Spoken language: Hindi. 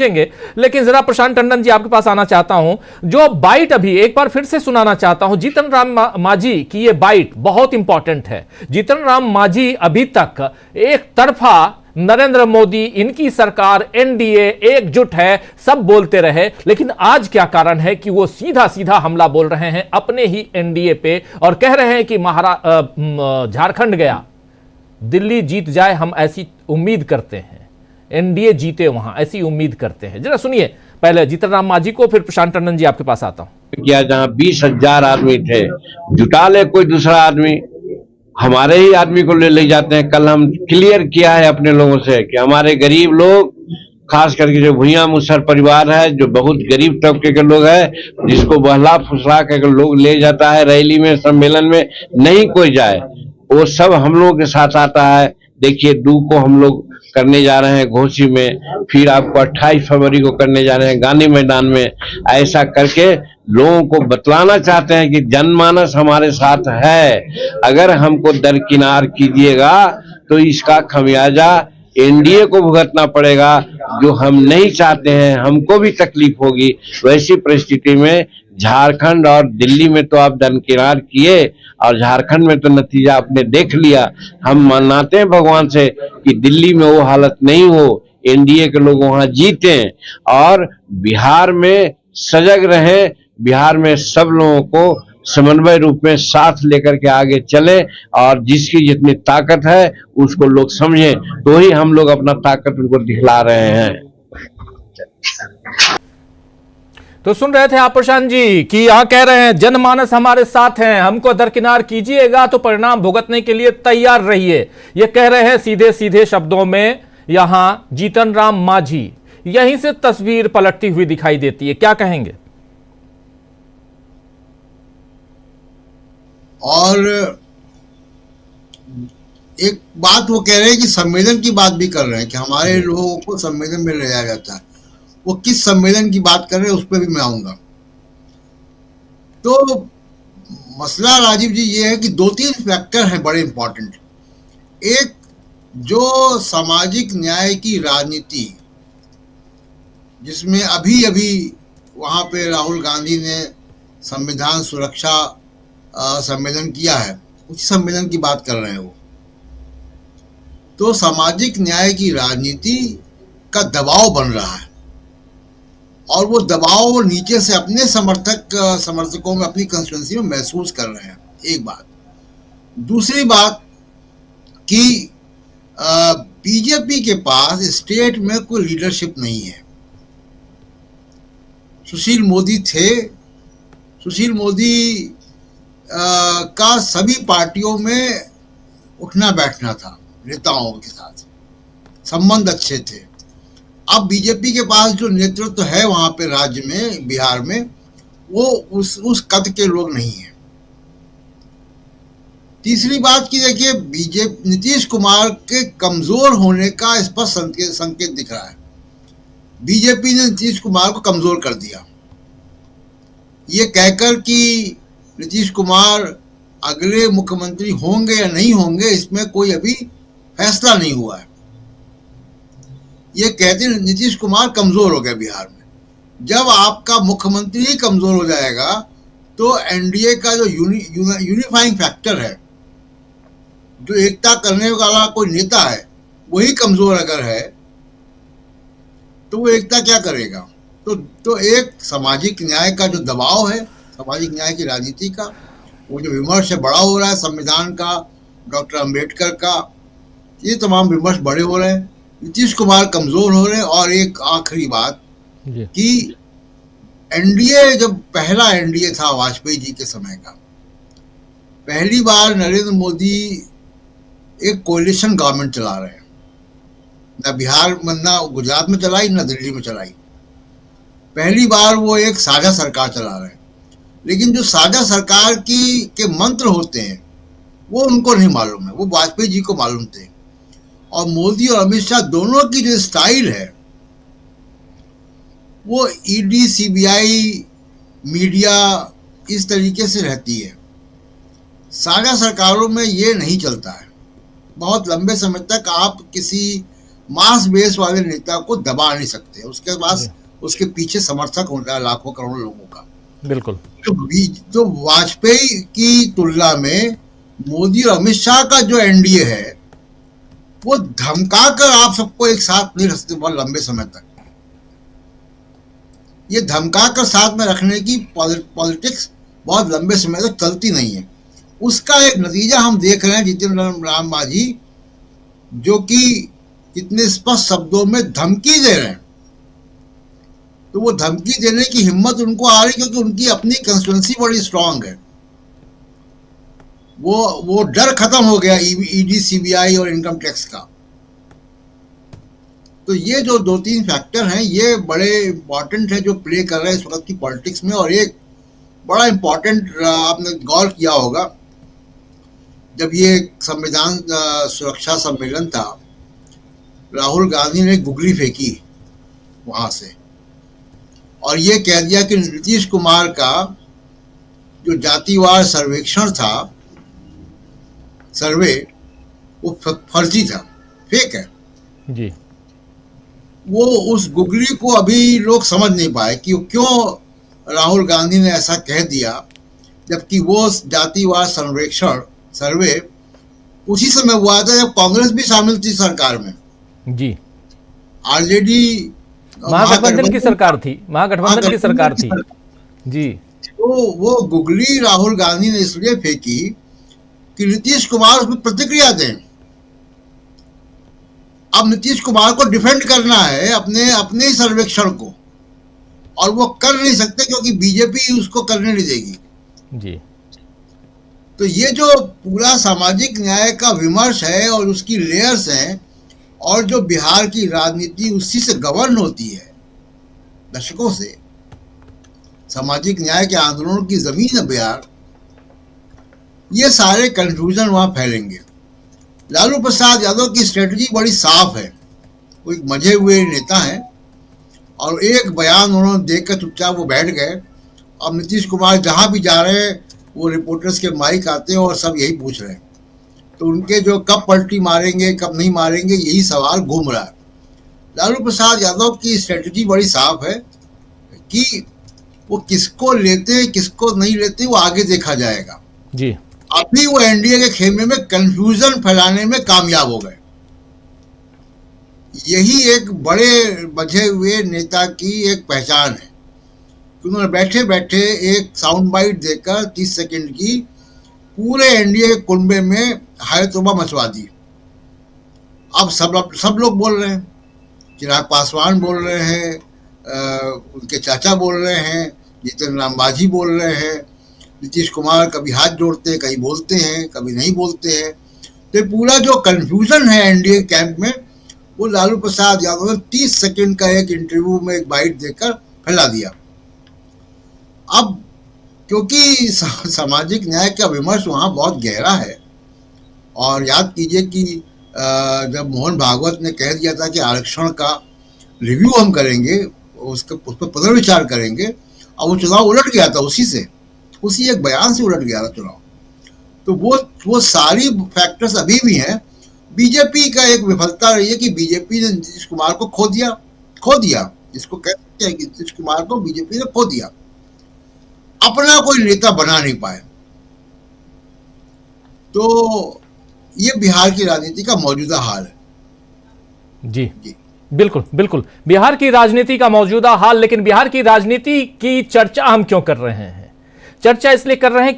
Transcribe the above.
लेकिन जरा प्रशांत टंडन जी आपके पास आना चाहता हूं। जो बाइट अभी एक बार फिर से सुनाना चाहता हूं, जीतन राम मांझी की ये बाइट बहुत इंपॉर्टेंट है। जीतन राम मांझी अभी तक एक तरफा नरेंद्र मोदी, इनकी सरकार, एनडीए एकजुट है, सब बोलते रहे, लेकिन आज क्या कारण है कि वो सीधा सीधा हमला बोल रहे हैं अपने ही एनडीए पे और कह रहे हैं कि झारखंड गया, दिल्ली जीत जाए, हम ऐसी उम्मीद करते हैं, एनडीए जीते वहां ऐसी उम्मीद करते हैं। जरा सुनिए पहले जीतन राम मांझी को, फिर प्रशांत टंडन जी आपके पास आता हूं। किया जहां 20,000 आदमी थे, जुटा ले कोई दूसरा आदमी, हमारे ही आदमी को ले जाते हैं। कल हम क्लियर किया है अपने लोगों से कि हमारे गरीब लोग, खास करके जो भुइयां मुसहर परिवार है, जो बहुत गरीब तबके के लोग हैं, जिसको बहला फुसला कर लोग ले जाता है रैली में, सम्मेलन में, नहीं कोई जाए, वो सब हम लोगों के साथ आता है। देखिए, 2 को हम लोग करने जा रहे हैं घोसी में, फिर आपको 28 फरवरी को करने जा रहे हैं गांधी मैदान में। ऐसा करके लोगों को बतलाना चाहते हैं कि जनमानस हमारे साथ है, अगर हमको दरकिनार कीजिएगा तो इसका खमियाजा एनडीए को भुगतना पड़ेगा, जो हम नहीं चाहते हैं, हमको भी तकलीफ होगी। वैसी परिस्थिति में झारखंड और दिल्ली में तो आप दरकिनार किए, और झारखंड में तो नतीजा आपने देख लिया। हम मनाते हैं भगवान से कि दिल्ली में वो हालत नहीं हो, एनडीए के लोग वहां जीते, और बिहार में सजग रहे, बिहार में सब लोगों को समन्वय रूप में साथ लेकर के आगे चले, और जिसकी जितनी ताकत है उसको लोग समझें, तो ही हम लोग अपना ताकत उनको दिखला रहे हैं। तो सुन रहे थे आप प्रशांत जी कि यहां कह रहे हैं जनमानस हमारे साथ हैं, हमको दरकिनार कीजिएगा तो परिणाम भुगतने के लिए तैयार रहिए। ये कह रहे हैं सीधे सीधे शब्दों में यहां जीतन राम मांझी। यहीं से तस्वीर पलटती हुई दिखाई देती है, क्या कहेंगे? और एक बात वो कह रहे हैं कि सम्मेलन की बात भी कर रहे हैं कि हमारे लोगों को सम्मेलन में ले जाया जाता है। वो किस सम्मेलन की बात कर रहे हैं उस पर भी मैं आऊंगा। तो मसला राजीव जी ये है कि 2-3 फैक्टर हैं बड़े इंपॉर्टेंट। एक, जो सामाजिक न्याय की राजनीति, जिसमें अभी अभी वहाँ पे राहुल गांधी ने संविधान सुरक्षा सम्मेलन किया है, उस सम्मेलन की बात कर रहे हैं वो। तो सामाजिक न्याय की राजनीति का दबाव बन रहा है, और वो दबाव वो नीचे से अपने समर्थकों में, अपनी कंस्टिट्यूएंसी में महसूस कर रहे हैं। एक बात। दूसरी बात कि बीजेपी के पास स्टेट में कोई लीडरशिप नहीं है। सुशील मोदी थे, सुशील मोदी का सभी पार्टियों में उठना बैठना था, नेताओं के साथ संबंध अच्छे थे। अब बीजेपी के पास जो नेतृत्व है वहां पे राज्य में, बिहार में, वो उस कद के लोग नहीं है। तीसरी बात की देखिए, नीतीश कुमार के कमजोर होने का स्पष्ट संकेत दिख रहा है। बीजेपी ने नीतीश कुमार को कमजोर कर दिया, ये कहकर कि नीतीश कुमार अगले मुख्यमंत्री होंगे या नहीं होंगे, इसमें कोई अभी फैसला नहीं हुआ है। ये कहते हैं नीतीश कुमार कमजोर हो गया बिहार में। जब आपका मुख्यमंत्री ही कमजोर हो जाएगा तो एनडीए का जो यूनिफाइंग फैक्टर है, जो एकता करने वाला कोई नेता है, वही कमजोर अगर है तो वो एकता क्या करेगा? तो एक सामाजिक न्याय का जो दबाव है, सामाजिक न्याय की राजनीति का, वो जो विमर्श है बड़ा हो रहा है, संविधान का, डॉक्टर अंबेडकर का, ये तमाम विमर्श बड़े हो रहे हैं। नीतीश कुमार कमजोर हो रहे हैं। और एक आखिरी बात कि एनडीए, जब पहला एनडीए था वाजपेयी जी के समय का, पहली बार नरेंद्र मोदी एक कोalition गवर्नमेंट चला रहे हैं। ना बिहार में, ना गुजरात में चलाई, ना दिल्ली में चलाई। पहली बार वो एक साझा सरकार चला रहे हैं। लेकिन जो साझा सरकार के मंत्र होते हैं वो उनको नहीं मालूम है, वो वाजपेयी जी को मालूम थे। और मोदी और अमित शाह दोनों की जो स्टाइल है वो ईडी, सीबीआई, मीडिया, इस तरीके से रहती है। साझा सरकारों में ये नहीं चलता है। बहुत लंबे समय तक आप किसी मास बेस वाले नेता को दबा नहीं सकते। उसके पास उसके पीछे समर्थक होता है लाखों करोड़ों लोगों का। बिल्कुल। तो वाजपेयी की तुलना में मोदी और अमित शाह का जो एनडीए है वो धमका कर आप सबको एक साथ नहीं रख सकते बहुत लंबे समय तक। ये धमका कर साथ में रखने की पॉलिटिक्स बहुत लंबे समय तक चलती नहीं है। उसका एक नतीजा हम देख रहे हैं जितिन राम मांझी जो कि कितने स्पष्ट शब्दों में धमकी दे रहे हैं। तो वो धमकी देने की हिम्मत उनको आ रही क्योंकि उनकी अपनी कंस्टिट्यूएंसी बड़ी स्ट्रांग है। वो डर खत्म हो गया ईडी सीबीआई और इनकम टैक्स का। तो ये जो 2-3 फैक्टर हैं ये बड़े इंपॉर्टेंट है जो प्ले कर रहे हैं इस वक्त की पॉलिटिक्स में। और एक बड़ा इंपॉर्टेंट आपने गौर किया होगा जब ये संविधान सुरक्षा सम्मेलन था, राहुल गांधी ने गुगली फेंकी वहां से और ये कह दिया कि नीतीश कुमार का जो जातिवार सर्वेक्षण था, सर्वे, वो फर्जी था, फेक है जी। वो उस गुगली को अभी लोग समझ नहीं पाए कि क्यों राहुल गांधी ने ऐसा कह दिया, जबकि वो जातिवार सर्वेक्षण सर्वे उसी समय हुआ था जब कांग्रेस भी शामिल थी सरकार में जी। आरजेडी महागठबंधन की सरकार थी, महागठबंधन की सरकार थी जी। तो वो गुगली राहुल गांधी ने इसलिए फेंकी कि नीतीश कुमार उसमें प्रतिक्रिया दें। अब नीतीश कुमार को डिफेंड करना है अपने ही सर्वेक्षण को और वो कर नहीं सकते क्योंकि बीजेपी उसको करने नहीं देगी जी। तो ये जो पूरा सामाजिक न्याय का विमर्श है और उसकी लेयर्स हैं और जो बिहार की राजनीति उसी से गवर्न होती है दशकों से, सामाजिक न्याय के आंदोलनों की जमीन है बिहार, ये सारे कंफ्यूजन वहां फैलेंगे। लालू प्रसाद यादव की स्ट्रेटजी बड़ी साफ है, वो एक मजे हुए नेता हैं और एक बयान उन्होंने देकर चुपचाप वो बैठ गए। अब नीतीश कुमार जहां भी जा रहे हैं वो रिपोर्टर्स के माइक आते हैं और सब यही पूछ रहे हैं, तो उनके जो कब पलटी मारेंगे कब नहीं मारेंगे यही सवाल घूम रहा है। लालू प्रसाद यादव की स्ट्रेटजी बड़ी साफ है कि वो किसको लेते हैं किसको नहीं लेते वो आगे देखा जाएगा जी। अभी वो एनडीए के खेमे में कंफ्यूजन फैलाने में कामयाब हो गए। यही एक बड़े बझे हुए नेता की एक पहचान है। उन्होंने बैठे बैठे एक साउंड बाइट देकर 30 सेकंड की पूरे एनडीए के कुंबे में हायतोबा मचवा दी। अब सब लोग बोल रहे हैं, चिराग पासवान बोल रहे हैं, उनके चाचा बोल रहे हैं, जितिन राम मांझी बोल रहे हैं, नीतीश कुमार कभी हाथ जोड़ते हैं, कभी बोलते हैं, कभी नहीं बोलते हैं। तो पूरा जो कंफ्यूजन है एनडीए कैंप में वो लालू प्रसाद यादव ने 30 सेकंड का एक इंटरव्यू में एक बाइट देकर फैला दिया। अब क्योंकि सामाजिक न्याय का विमर्श वहाँ बहुत गहरा है और याद कीजिए कि जब मोहन भागवत ने कह दिया था कि आरक्षण का रिव्यू हम करेंगे, उस पर पुनर्विचार करेंगे, और वो चुनाव उलट गया था उसी एक बयान से उलट गया था चुनाव। तो वो सारी फैक्टर्स अभी भी हैं। बीजेपी का एक विफलता रही है कि बीजेपी ने नीतीश कुमार को खो दिया, जिसको कहते हैं कि नीतीश कुमार को बीजेपी ने खो दिया, अपना कोई नेता बना नहीं पाए। तो ये बिहार की राजनीति का मौजूदा हाल है। जी बिल्कुल बिल्कुल, बिहार की राजनीति का मौजूदा हाल। लेकिन बिहार की राजनीति की चर्चा हम क्यों कर रहे हैं? चर्चा इसलिए कर रहे हैं कि